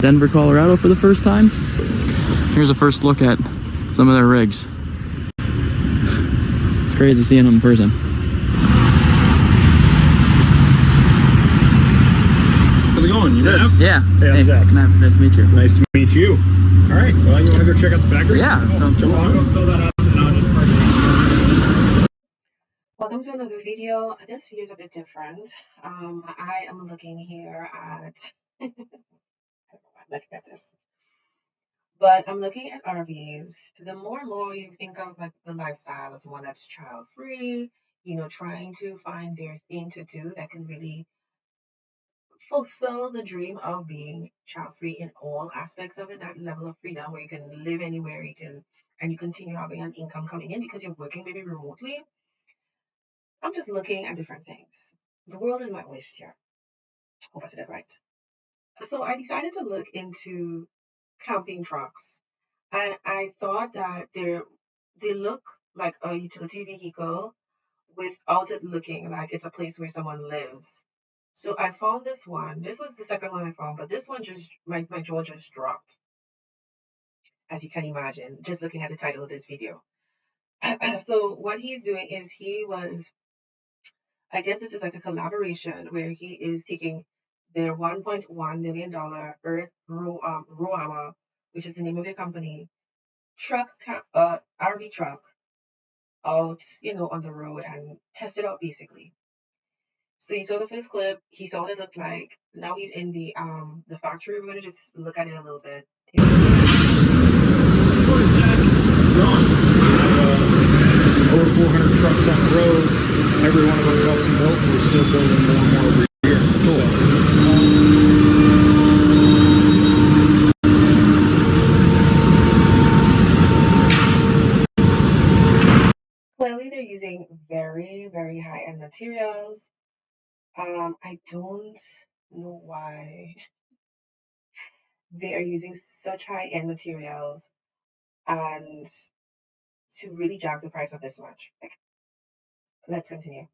Denver, Colorado for the first time. Here's a first look at some of their rigs. It's crazy seeing them in person. How's it going? You good? Yeah. Hey, I'm Zach. Nice to meet you. Nice to meet you. All right. Well, you want to go check out the factory? Yeah, that sounds cool. I'll go fill that up and I'll just park it. Welcome to another video. This video is a bit different. I am looking here at I don't know why I'm looking at this, but I'm looking at RVs. The more and more you think of like the lifestyle as one that's child free, trying to find their thing to do that can really fulfill the dream of being child free in all aspects of it, that level of freedom where you can live anywhere and you continue having an income coming in because you're working maybe remotely. I'm just looking at different things. The world is my oyster. Hope I said that right. So I decided to look into camping trucks, and I thought that they look like a utility vehicle without it looking like it's a place where someone lives. So I found this one. This was the second one I found, but this one just my jaw just dropped, as you can imagine, just looking at the title of this video. So what he's doing is I guess this is like a collaboration where he is taking their $1.1 million EarthRoamer, which is the name of their company, RV truck out, on the road and test it out basically. So you saw the first clip, he saw what it looked like. Now he's in the factory. We're gonna just look at it a little bit. What is that? Ron. Over 400 trucks on the road. Every one of them custom built. We're still building more and more every year. Cool. Clearly they're using very, very high-end materials. I don't know why they are using such high-end materials and to really jack the price up this much. Like, let's continue.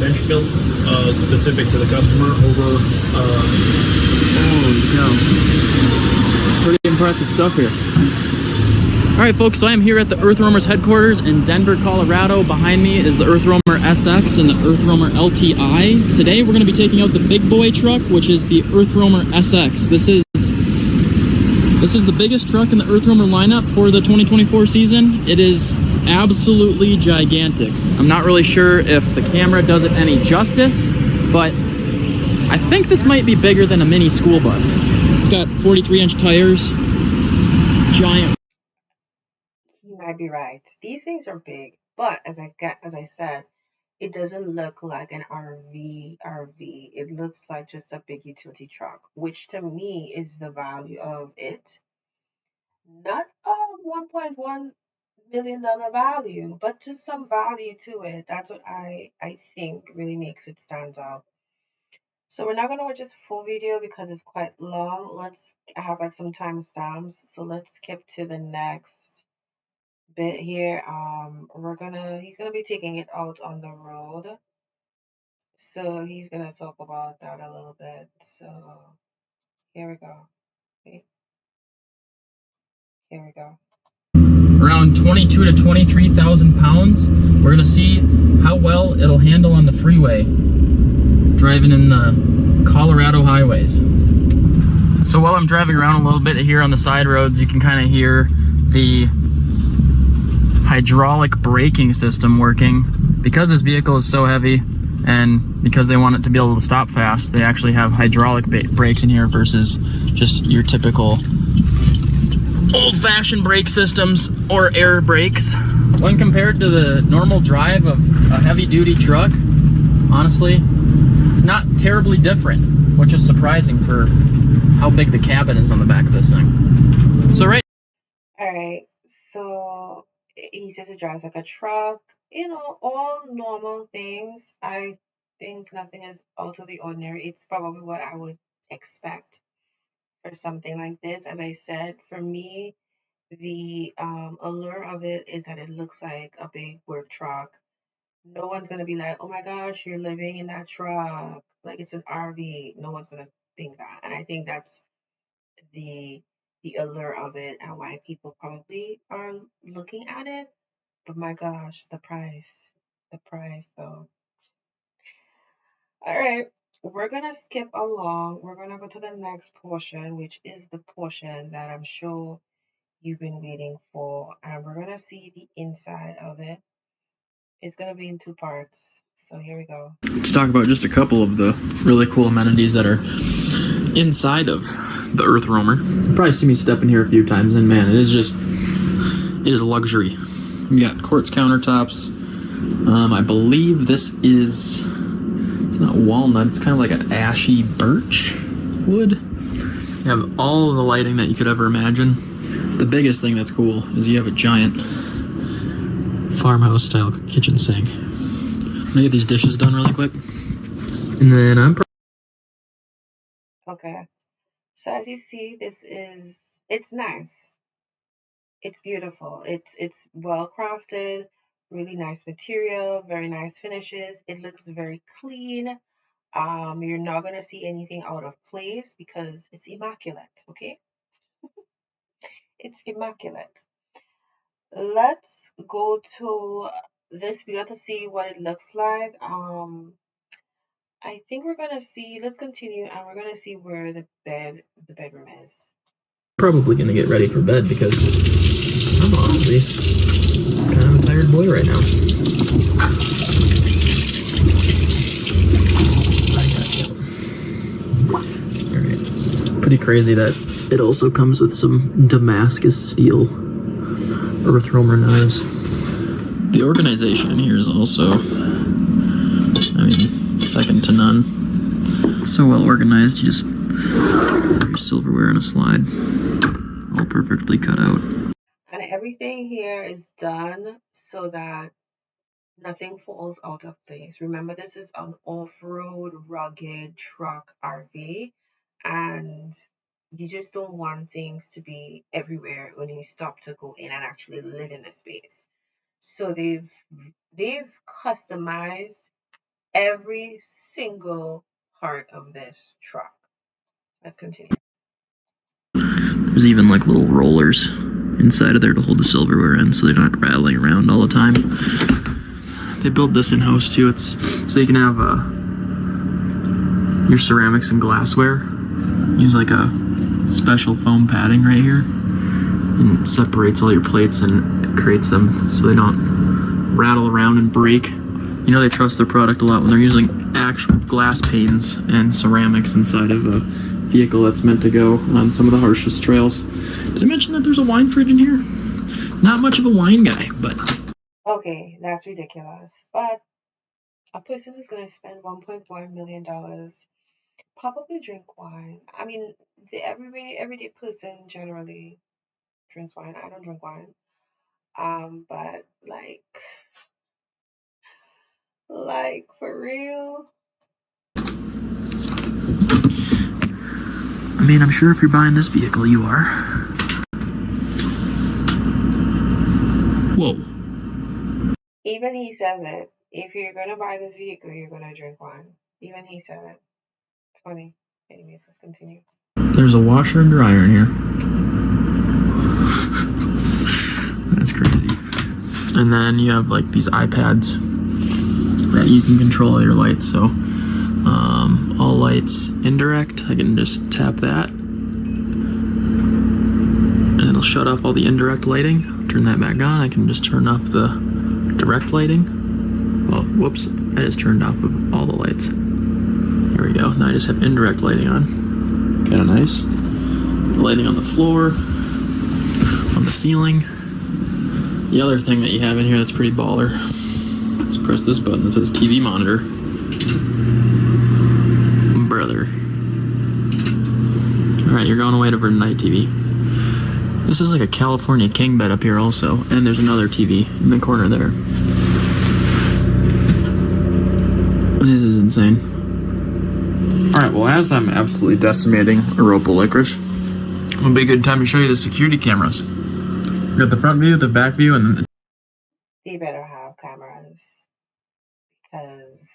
Bench built specific to the customer over. Holy cow. Pretty impressive stuff here. Alright folks, so I am here at the EarthRoamer's headquarters in Denver, Colorado. Behind me is the EarthRoamer SX and the EarthRoamer LTI. Today we're going to be taking out the big boy truck, which is the EarthRoamer SX. This is the biggest truck in the EarthRoamer lineup for the 2024 season. It is absolutely gigantic. I'm not really sure if the camera does it any justice, but I think this might be bigger than a mini school bus. It's got 43-inch tires, giant. You might be right. These things are big, but as I said, it doesn't look like an RV. It looks like just a big utility truck, which to me is the value of it. Not a $1.1 million value, but just some value to it. That's what I think really makes it stand out. So we're not gonna watch this full video because it's quite long. I have like some timestamps, so let's skip to the next bit here. He's gonna be taking it out on the road. So he's gonna talk about that a little bit. So here we go. Okay. Here we go. Around 22 to 23,000 pounds. We're gonna see how well it'll handle on the freeway, driving in the Colorado highways. So while I'm driving around a little bit here on the side roads, you can kind of hear the hydraulic braking system working. Because this vehicle is so heavy and because they want it to be able to stop fast, they actually have hydraulic brakes in here versus just your typical old-fashioned brake systems or air brakes. When compared to the normal drive of a heavy-duty truck, honestly, it's not terribly different, which is surprising for how big the cabin is on the back of this thing. So Alright, so he says it drives like a truck, all normal things. I think nothing is out of the ordinary. It's probably what I would expect for something like this. As I said, for me, the allure of it is that it looks like a big work truck. No one's gonna be like, oh my gosh, you're living in that truck. Like it's an RV. No one's gonna think that. And I think that's the the allure of it and why people probably are looking at it. But my gosh, the price though. All right, we're gonna skip along. We're gonna go to the next portion, which is the portion that I'm sure you've been waiting for, and we're gonna see the inside of it. It's gonna be in two parts. So here we go. To talk about just a couple of the really cool amenities that are inside of the EarthRoamer. You'll probably see me step in here a few times, and man, it is luxury. We got quartz countertops. I believe this is, it's not walnut, it's kind of like an ashy birch wood. You have all of the lighting that you could ever imagine. The biggest thing that's cool is you have a giant farmhouse style kitchen sink. I'm gonna get these dishes done really quick, and then Okay. So as you see, it's nice. It's beautiful. It's well crafted, really nice material, very nice finishes. It looks very clean. You're not gonna see anything out of place because it's immaculate, okay? It's immaculate. Let's go to this. We got to see what it looks like. I think we're gonna see, let's continue and we're gonna see where the bedroom is. probably gonna get ready for bed because I'm honestly kind of a tired boy right now. Alright. Pretty crazy that it also comes with some Damascus steel EarthRoamer knives. The organization in here is also, I mean, second to none. It's so well organized, you just put your silverware in a slide, all perfectly cut out. And everything here is done so that nothing falls out of place. Remember, this is an off-road, rugged truck RV, and you just don't want things to be everywhere when you stop to go in and actually live in the space. So they've customized every single part of this truck. Let's continue. There's even like little rollers inside of there to hold the silverware in so they're not rattling around all the time. They built this in-house too. It's so you can have your ceramics and glassware. Use like a special foam padding right here, and it separates all your plates and it creates them so they don't rattle around and break. You know, they trust their product a lot when they're using actual glass panes and ceramics inside of a vehicle that's meant to go on some of the harshest trails. Did I mention that there's a wine fridge in here? Not much of a wine guy, but Okay, that's ridiculous. But a person who's going to spend $1.1 million probably drink wine. I mean, the everyday person generally drinks wine. I don't drink wine. But like for real. I mean, I'm sure if you're buying this vehicle, you are. Whoa. Even he says it. If you're gonna buy this vehicle, you're gonna drink wine. Even he said it. It's funny. Anyways, let's continue. There's a washer and dryer in here. That's crazy. And then you have like these iPads that you can control your lights. So all lights indirect, I can just tap that and it'll shut off all the indirect lighting. Turn that back on. I can just turn off the direct lighting. Well, whoops, I just turned off of all the lights. Here we go. Now I just have indirect lighting on. Kind of nice. Lighting on the floor, on the ceiling. The other thing that you have in here that's pretty baller, just press this button that says TV monitor. Brother. Alright, you're going away to night TV. This is like a California king bed up here also, and there's another TV in the corner there. This is insane. Alright, well, as I'm absolutely decimating Europa licorice, it would be a good time to show you the security cameras. We got the front view, the back view, and then the They better have cameras because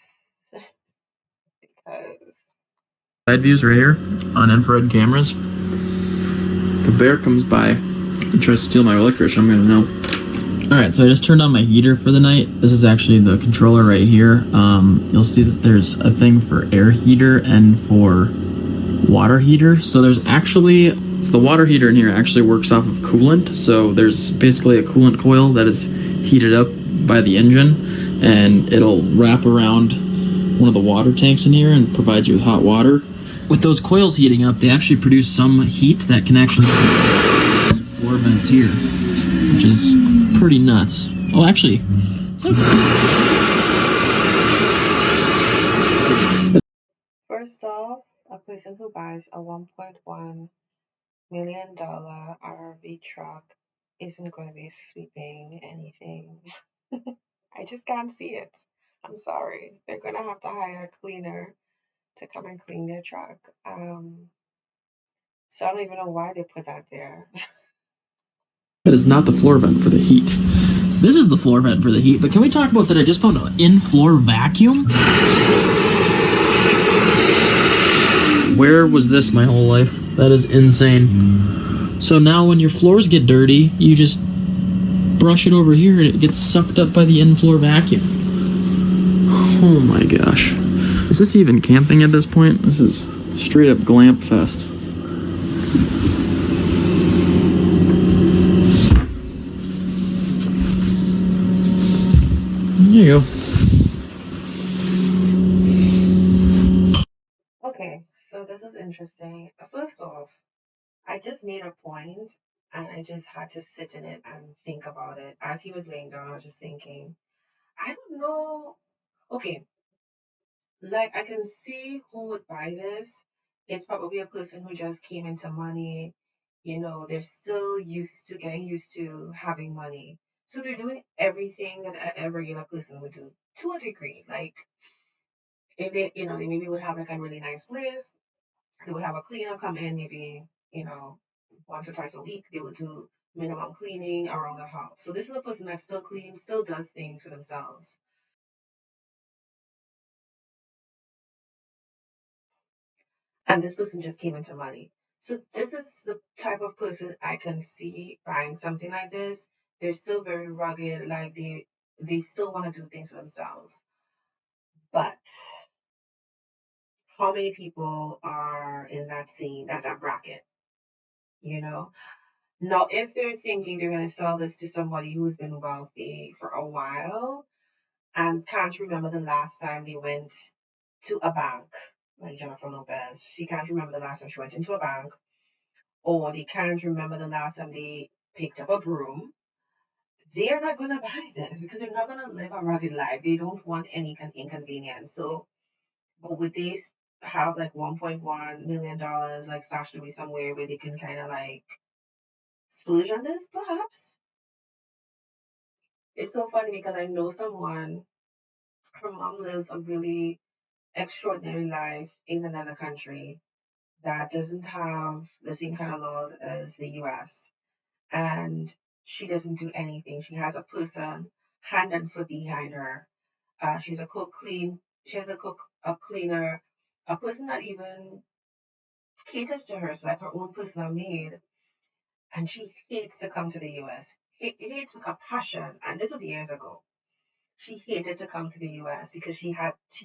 side views right here on infrared cameras. If a bear comes by and tries to steal my licorice, I'm gonna know. Alright, so I just turned on my heater for the night. This is actually the controller right here. You'll see that there's a thing for air heater and for water heater. So there's actually, the water heater in here actually works off of coolant. So there's basically a coolant coil that is heated up by the engine, and it'll wrap around one of the water tanks in here and provide you with hot water. With those coils heating up, they actually produce some heat that can actually floor vents here, which is pretty nuts. Oh, actually, first off, a person who buys a $1.1 million RV truck isn't going to be sweeping anything. I just can't see it. I'm sorry. They're going to have to hire a cleaner to come and clean their truck. So I don't even know why they put that there. that is not the floor vent for the heat. This is the floor vent for the heat, but can we talk about that I just found an in-floor vacuum? Where was this my whole life? That is insane. So now when your floors get dirty, you just brush it over here and it gets sucked up by the in-floor vacuum. Oh my gosh. Is this even camping at this point? This is straight up glamp fest. There you go. Okay, so this is interesting. First off, I just made a point and I just had to sit in it and think about it. As he was laying down, I was just thinking, I don't know. Okay, like I can see who would buy this. It's probably a person who just came into money. They're still getting used to having money. So they're doing everything that a regular person would do to a degree. Like if they maybe would have like a really nice place, they would have a cleaner come in maybe, once or twice a week. They would do minimum cleaning around the house. So this is a person that still cleans, still does things for themselves. And this person just came into money. So this is the type of person I can see buying something like this. They're still very rugged, like they still want to do things for themselves. But how many people are in that scene, at that bracket? You know? Now, if they're thinking they're going to sell this to somebody who's been wealthy for a while and can't remember the last time they went to a bank, like Jennifer Lopez, she can't remember the last time she went into a bank, or they can't remember the last time they picked up a broom, they're not going to buy this because they're not going to live a rugged life. They don't want any inconvenience. So, but would they have like $1.1 million like stashed away somewhere where they can kind of like splurge on this? Perhaps. It's so funny because I know someone, her mom lives a really extraordinary life in another country that doesn't have the same kind of laws as the US. And she doesn't do anything. She has a person hand and foot behind her. She's a cook, she has a cook, a cleaner, a person that even caters to her, so like her own personal maid. And she hates to come to the US. Hates with a passion. And this was years ago. She hated to come to the US because she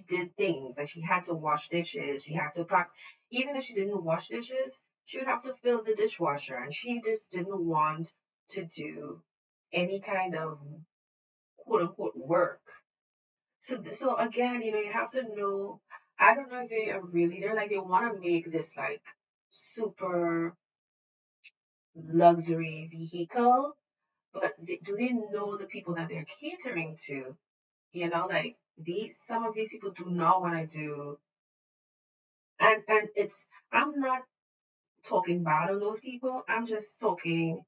did things like she had to wash dishes, she had to pack. Even if she didn't wash dishes, she would have to fill the dishwasher, and she just didn't want to do any kind of quote unquote work. So again, you have to know. I don't know if they are really, they're like they want to make this like super luxury vehicle, but do they know the people that they're catering to? Like some of these people do not want to do, and it's, I'm not talking bad on those people. I'm just talking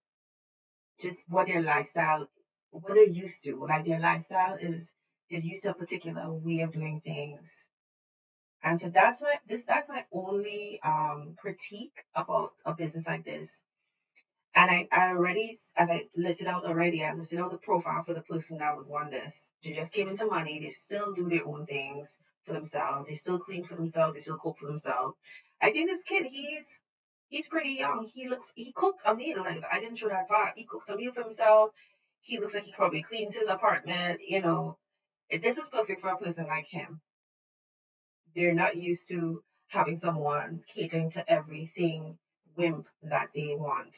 just what they're used to. Like their lifestyle is used to a particular way of doing things. And so that's my only critique about a business like this. And I already, as I listed out already, I listed out the profile for the person that would want this. They just came into money. They still do their own things for themselves. They still clean for themselves. They still cook for themselves. I think this kid, he's pretty young. He cooks a meal. Like, I didn't show that part. He cooks a meal for himself. He looks like he probably cleans his apartment. You know, this is perfect for a person like him. They're not used to having someone catering to everything whim that they want.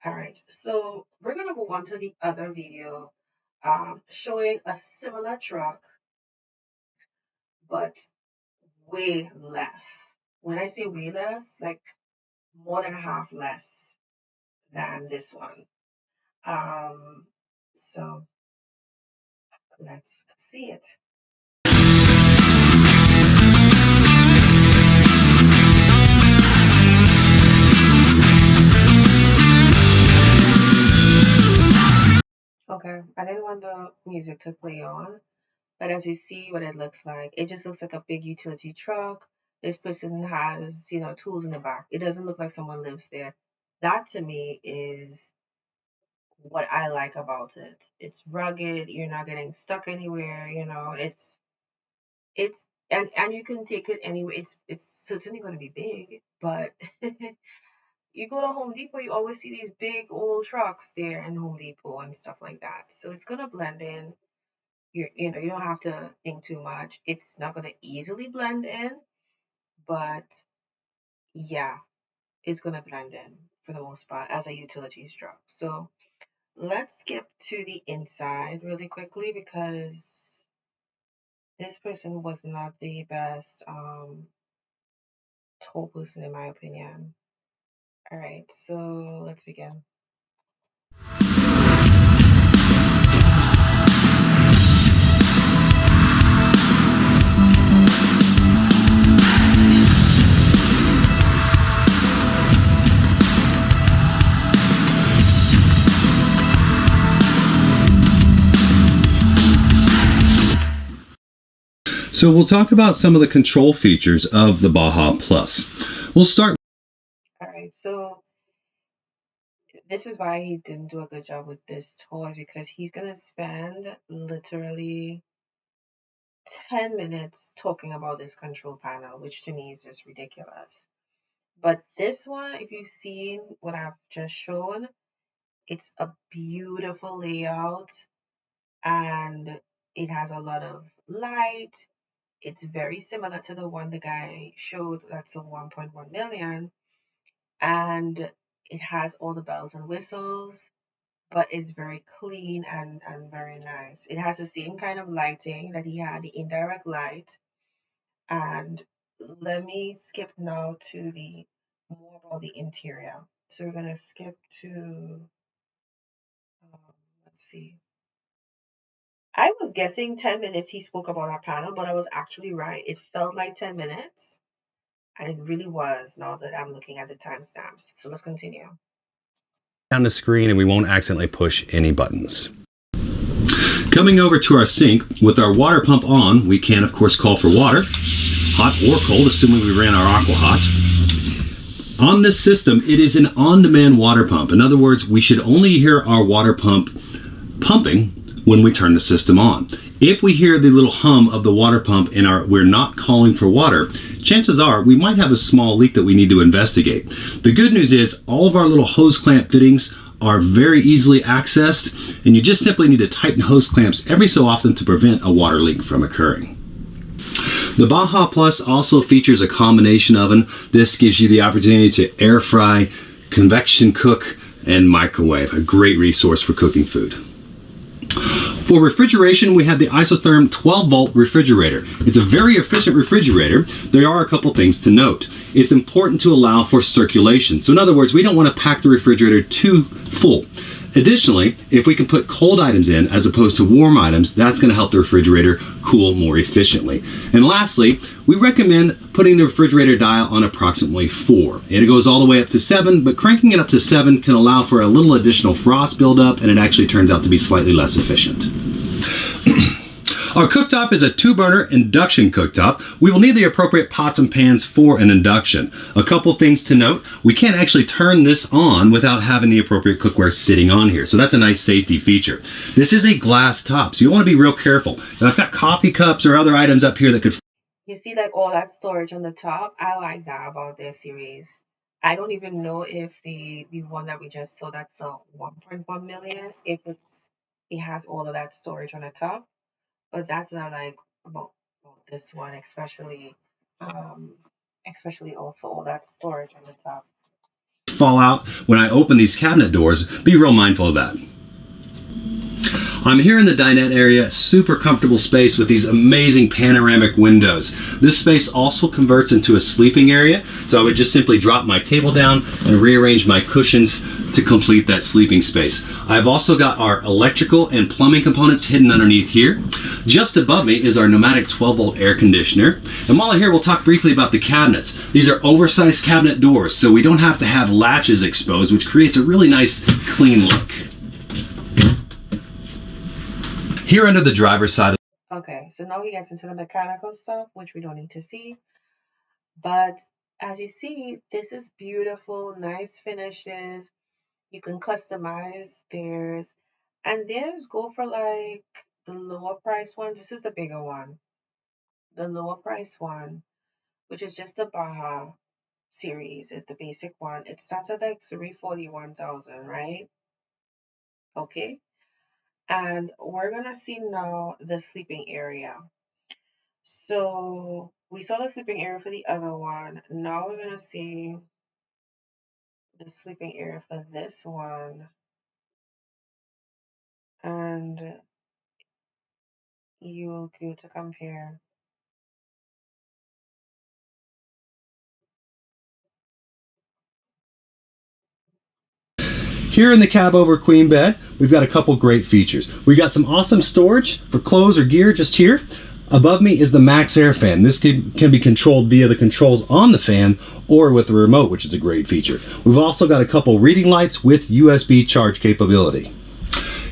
All right, so we're gonna move on to the other video, showing a similar truck, but way less. When I say way less, like more than half less than this one. So let's see it. Okay, I didn't want the music to play on, but as you see what it looks like, it just looks like a big utility truck. This person has, you know, tools in the back. It doesn't look like someone lives there. That to me is what I like about it. It's rugged, you're not getting stuck anywhere, you know, it's and you can take it anywhere. It's certainly going to be big, but you go to Home Depot, you always see these big old trucks there in Home Depot and stuff like that. So it's gonna blend in. You know, you don't have to think too much. It's not gonna easily blend in, but yeah, it's gonna blend in for the most part as a utilities truck. So let's skip to the inside really quickly because this person was not the best toll person in my opinion. All right, so let's begin. So we'll talk about some of the control features of the Baja Plus. We'll start. All right, so this is why he didn't do a good job with this toy, because he's gonna spend literally 10 minutes talking about this control panel, which to me is just ridiculous. But this one, if you've seen what I've just shown, it's a beautiful layout and it has a lot of light. It's very similar to the one the guy showed, that's the 1.1 million. And it has all the bells and whistles, but it's very clean and very nice. It has the same kind of lighting that he had, the indirect light. And let me skip now to the more about the interior. So we're gonna skip to, let's see. I was guessing 10 minutes he spoke about our panel, but I was actually right. It felt like 10 minutes, and it really was now that I'm looking at the timestamps. So let's continue. On the screen and we won't accidentally push any buttons. Coming over to our sink, with our water pump on, we can of course call for water, hot or cold, assuming we ran our aqua hot. On this system, it is an on-demand water pump. In other words, we should only hear our water pump pumping when we turn the system on. If we hear the little hum of the water pump and we're not calling for water, chances are we might have a small leak that we need to investigate. The good news is all of our little hose clamp fittings are very easily accessed, and you just simply need to tighten hose clamps every so often to prevent a water leak from occurring. The Baja Plus also features a combination oven. This gives you the opportunity to air fry, convection cook, and microwave. A great resource for cooking food. For refrigeration, we have the isotherm 12-volt refrigerator. It's a very efficient refrigerator. There are a couple things to note. It's important to allow for circulation. So in other words, we don't want to pack the refrigerator too full. Additionally, if we can put cold items in as opposed to warm items, that's going to help the refrigerator cool more efficiently. And lastly, we recommend putting the refrigerator dial on approximately 4. It goes all the way up to 7, but cranking it up to 7 can allow for a little additional frost buildup, and it actually turns out to be slightly less efficient. Our cooktop is a 2-burner induction cooktop. We will need the appropriate pots and pans for an induction. A couple things to note, we can't actually turn this on without having the appropriate cookware sitting on here. So that's a nice safety feature. This is a glass top, so you want to be real careful. Now I've got coffee cups or other items up here that could... You see like all that storage on the top? I like that about their series. I don't even know if the one that we just saw, that's the 1.1 million, if it has all of that storage on the top. But that's what I like about this one, especially also all that storage on the top. fall out when I open these cabinet doors. Be real mindful of that. I'm here in the dinette area, super comfortable space with these amazing panoramic windows. This space also converts into a sleeping area, so I would just simply drop my table down and rearrange my cushions to complete that sleeping space. I've also got our electrical and plumbing components hidden underneath here. Just above me is our pneumatic 12-volt air conditioner. And while I'm here, we'll talk briefly about the cabinets. These are oversized cabinet doors, so we don't have to have latches exposed, which creates a really nice, clean look. Here under the driver's side. Okay, so now he gets into the mechanical stuff, which we don't need to see. But as you see, this is beautiful, nice finishes. You can customize theirs. And theirs go for like the lower price one. This is the bigger one. The lower price one, which is just the Baja series, it's the basic one. It starts at like 341,000, right? Okay. And we're gonna see now the sleeping area. So we saw the sleeping area for the other one. Now we're gonna see the sleeping area for this one. And you go to compare. Here in the cab over queen bed, we've got a couple great features. We've got some awesome storage for clothes or gear just here. Above me is the max air fan. This can be controlled via the controls on the fan or with the remote, which is a great feature. We've also got a couple reading lights with USB charge capability.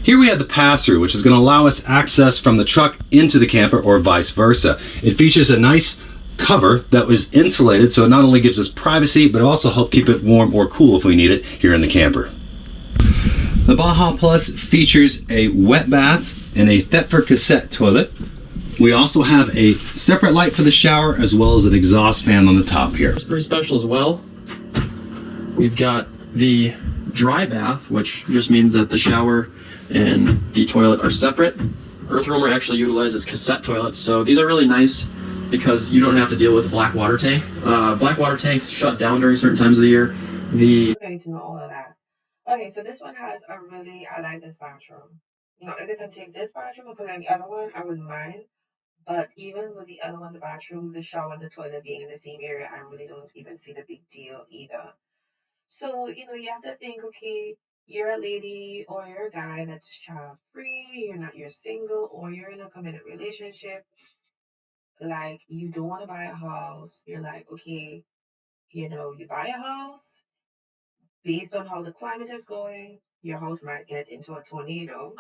Here we have the pass-through, which is going to allow us access from the truck into the camper or vice versa. It features a nice cover that was insulated, so it not only gives us privacy, but also help keep it warm or cool if we need it here in the camper. The Baja Plus features a wet bath and a Thetford cassette toilet. We also have a separate light for the shower as well as an exhaust fan on the top here. It's pretty special as well. We've got the dry bath, which just means that the shower and the toilet are separate. EarthRoamer actually utilizes cassette toilets, so these are really nice because you don't have to deal with a black water tank. Black water tanks shut down during certain times of the year. I need to know all of that. Okay, so this one has I like this bathroom. You know, if they can take this bathroom and put it in the other one, I wouldn't mind. But even with the other one, the bathroom, the shower, and the toilet being in the same area, I really don't even see the big deal either. So, you know, you have to think, okay, you're a lady or you're a guy that's child free, you're single, or you're in a committed relationship. Like, you don't want to buy a house. You're like, okay, you know, you buy a house based on how the climate is going, your house might get into a tornado.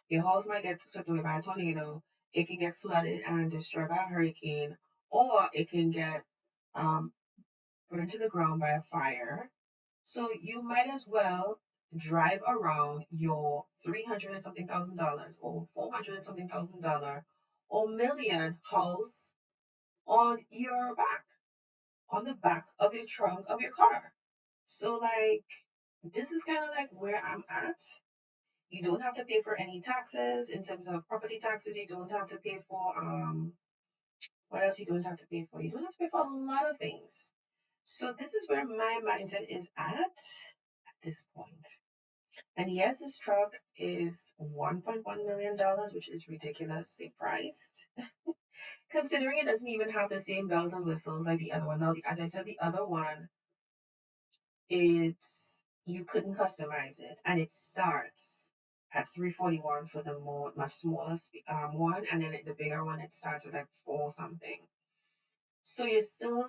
Your house might get swept away by a tornado. It can get flooded and destroyed by a hurricane, or it can get um, burned to the ground by a fire. So you might as well drive around your 300 and something thousand dollars or 400 and something thousand dollar or million house on your back, on the back of your trunk of your car. So like this is kind of like where I'm at. You don't have to pay for any taxes in terms of property taxes. You don't have to pay for what else you don't have to pay for? You don't have to pay for a lot of things. So this is where my mindset is at this point. And yes, this truck is $1.1 million, which is ridiculously priced. Considering it doesn't even have the same bells and whistles like the other one. Now, as I said, the other one, you couldn't customize it, and it starts at 341 for the much smaller one, and then the bigger one it starts at like 4 something. So you're still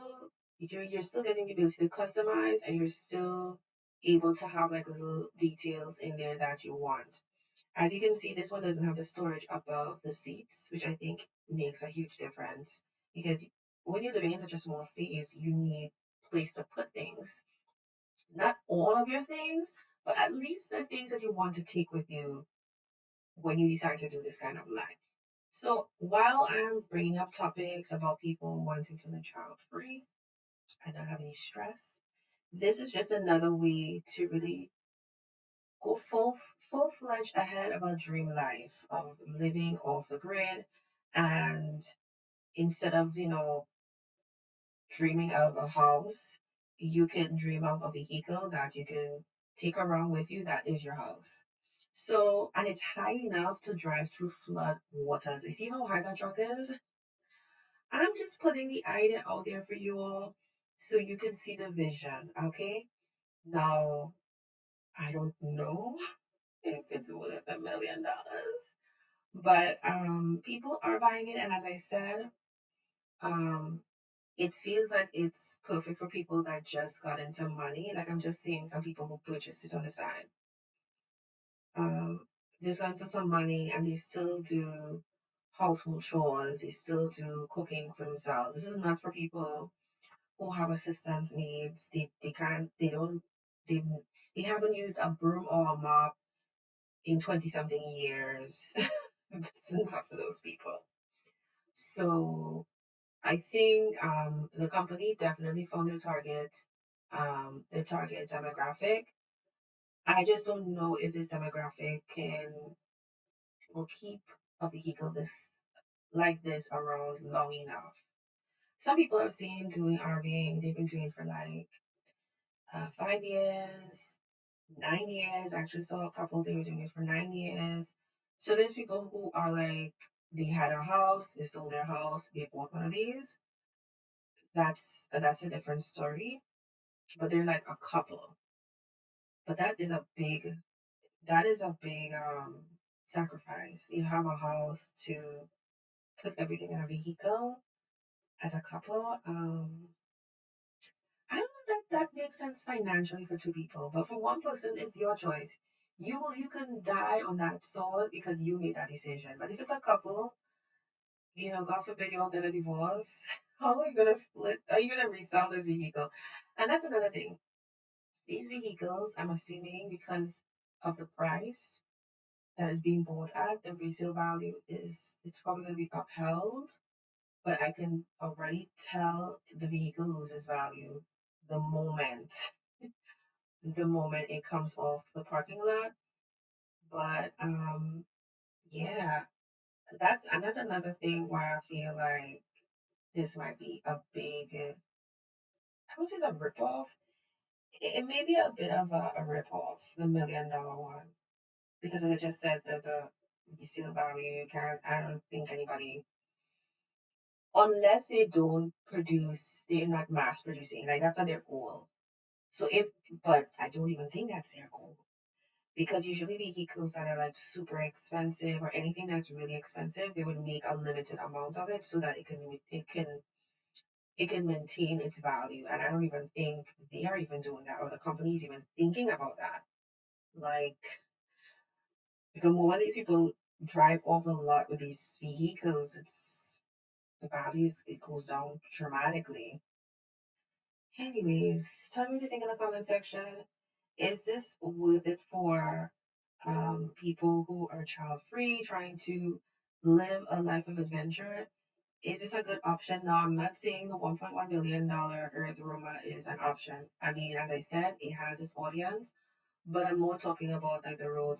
getting the ability to customize, and you're still able to have like little details in there that you want. As you can see, this one doesn't have the storage above the seats, which I think makes a huge difference because when you're living in such a small space, you need place to put things. Not all of your things, but at least the things that you want to take with you when you decide to do this kind of life. So while I'm bringing up topics about people wanting to live child free and not have any stress, this is just another way to really go full-fledged ahead of a dream life of living off the grid, and instead of dreaming of a house, you can dream of a vehicle that you can take around with you that is your house. So, and it's high enough to drive through flood waters. You see how high that truck is? I'm just putting the idea out there for you all so you can see the vision, okay? Now, I don't know if it's worth $1 million, but people are buying it, and as I said, um, it feels like it's perfect for people that just got into money. Like I'm just seeing some people who purchased it on the side. Just got into some money and they still do household chores. They still do cooking for themselves. This is not for people who have assistance needs. They can't. They don't. They they haven't used a broom or a mop in 20 something years. It's not for those people. So I think the company definitely found their target demographic. I just don't know if this demographic will keep a vehicle this around long enough. Some people I've seen doing RVing, they've been doing it for like 5 years, 9 years. I actually saw a couple, they were doing it for 9 years. So there's people who are like, they had a house, they sold their house, they bought one of these. That's a different story. But they're like a couple. But that is a big sacrifice. You have a house to put everything in a vehicle as a couple. I don't know that that makes sense financially for two people, but for one person, it's your choice. You can die on that sword because you made that decision. But if it's a couple, God forbid you all get a divorce, how are you gonna split? Are you gonna resell this vehicle? And that's another thing. These vehicles, I'm assuming because of the price that is being bought at, the resale value it's probably going to be upheld, but I can already tell the vehicle loses value the moment it comes off the parking lot. But yeah, that's another thing why I feel like this might be a big, I would say it's a ripoff. It may be a bit of a ripoff, the $1 million one, because as I just said, the resale value, you can't. I don't think anybody, unless they don't produce, they're not mass producing. Like that's not their goal. So but I don't even think that's their goal because usually vehicles that are like super expensive or anything that's really expensive, they would make a limited amount of it so that it can maintain its value. And I don't even think they are even doing that, or the company's even thinking about that. Like the more these people drive off the lot with these vehicles, the values it goes down dramatically. Anyways, tell me what you think in the comment section. Is this worth it for people who are child free, trying to live a life of adventure? Is this a good option? Now, I'm not saying the $1.1 million EarthRoamer is an option. I mean, as I said, it has its audience, but I'm more talking about like the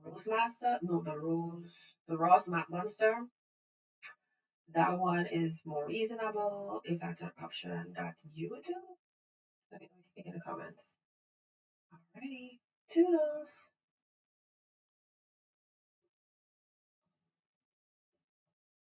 Rossmönster, no, the Rossmönster. That one is more reasonable if that's an option that you would do. Let me know what you think in the comments. Alrighty, toodles.